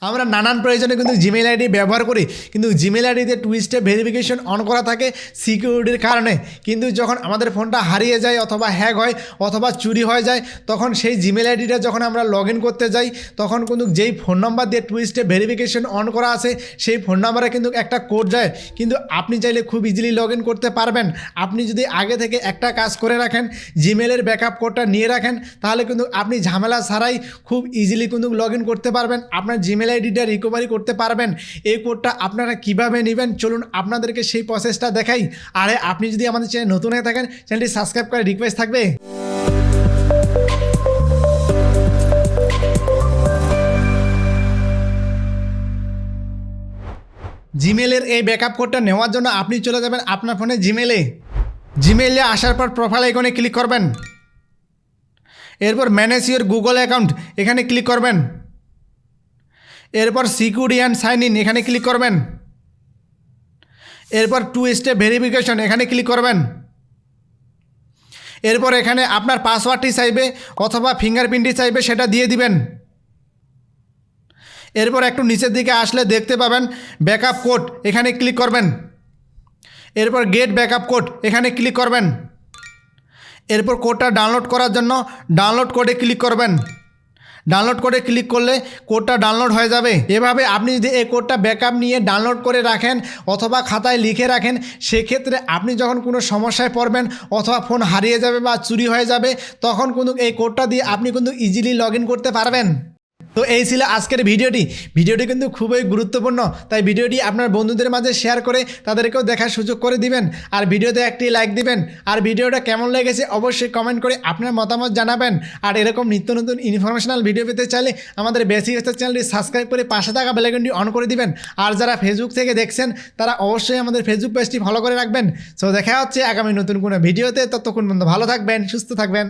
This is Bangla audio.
আমরা নানান প্রয়োজনে কিন্তু জিমেল আইডি ব্যবহার করি, কিন্তু জিমেল আইডিতে টু স্টেপ ভেরিফিকেশন অন করা থাকে সিকিউরিটির কারণে। কিন্তু যখন আমাদের ফোনটা হারিয়ে যায় অথবা হ্যাক হয় অথবা চুরি হয়ে যায়, তখন সেই জিমেল আইডিটা যখন আমরা লগ ইন করতে যাই, তখন কিন্তু যেই ফোন নাম্বার দিয়ে টু স্টেপ ভেরিফিকেশন অন করা আছে সেই ফোন নাম্বারে কিন্তু একটা কোড যায়। কিন্তু আপনি চাইলে খুব ইজিলি লগ ইন করতে পারবেন। আপনি যদি আগে থেকে একটা কাজ করে রাখেন, জিমেলের ব্যাকআপ কোডটা নিয়ে রাখেন, তাহলে কিন্তু আপনি ঝামেলা ছাড়াই খুব ইজিলি কিন্তু লগ ইন করতে পারবেন, আপনার জিমেল আইডিটা রিকভারি করতে পারবেন। এই কোডটা আপনারা কিভাবে নেবেন চলুন আপনাদেরকে সেই প্রসেসটা দেখাই। আরে আপনি যদি আমাদের চ্যানেল নতুন হয়ে থাকেন, চ্যানেলটি সাবস্ক্রাইব করে রিকোয়েস্ট থাকবে। জিমেলের এই ব্যাকআপ কোডটা নেওয়ার জন্য আপনি চলে যাবেন আপনার ফোনে জিমেলে আসার পর প্রোফাইল আইকনে ক্লিক করবেন। এরপর ম্যানেজ ইউর গুগল অ্যাকাউন্ট এখানে ক্লিক করবেন। এরপর সিকিউরিটি অ্যান্ড সাইন ইন এখানে ক্লিক করবেন। এরপর টু স্টেপ ভেরিফিকেশন এখানে ক্লিক করবেন। এরপর এখানে আপনার পাসওয়ার্ডটি চাইবে অথবা ফিঙ্গারপ্রিন্টটি চাইবে, সেটা দিয়ে দিবেন। এরপর একটু নিচের দিকে আসলে দেখতে পাবেন ব্যাকআপ কোড, এখানে ক্লিক করবেন। এরপর গেট ব্যাকআপ কোড এখানে ক্লিক করবেন। এরপর কোডটা ডাউনলোড করার জন্য ডাউনলোড কোডে ক্লিক করবেন। ডাউনলোড কোডে ক্লিক করলে কোডটা ডাউনলোড হয়ে যাবে। এভাবে আপনি যদি এই কোডটা ব্যাকআপ নিয়ে ডাউনলোড করে রাখেন অথবা খাতায় লিখে রাখেন, সেক্ষেত্রে আপনি যখন কোনো সমস্যায় পড়বেন অথবা ফোন হারিয়ে যাবে বা চুরি হয়ে যাবে, তখন কিন্তু এই কোডটা দিয়ে আপনি কিন্তু ইজিলি লগ ইন করতে পারবেন। তো এই ছিল আজকের ভিডিওটি কিন্তু খুবই গুরুত্বপূর্ণ, তাই ভিডিওটি আপনার বন্ধুদের মাঝে শেয়ার করে তাদেরকেও দেখার সুযোগ করে দিবেন। আর ভিডিওতে একটি লাইক দিবেন। আর ভিডিওটা কেমন লেগেছে অবশ্যই কমেন্ট করে আপনার মতামত জানাবেন। আর এরকম নিত্য নতুন ইনফরমেশনাল ভিডিও পেতে চাইলে আমাদের বেসিক স্টার চ্যানেলটি সাবস্ক্রাইব করে পাশে থাকা বেল আইকনটি অন করে দিবেন। আর যারা ফেসবুক থেকে দেখছেন তারা অবশ্যই আমাদের ফেসবুক পেজটি ফলো করে রাখবেন। সো দেখা হচ্ছে আগামী নতুন কোনো ভিডিওতে। ততক্ষণ পর্যন্ত ভালো থাকবেন, সুস্থ থাকবেন।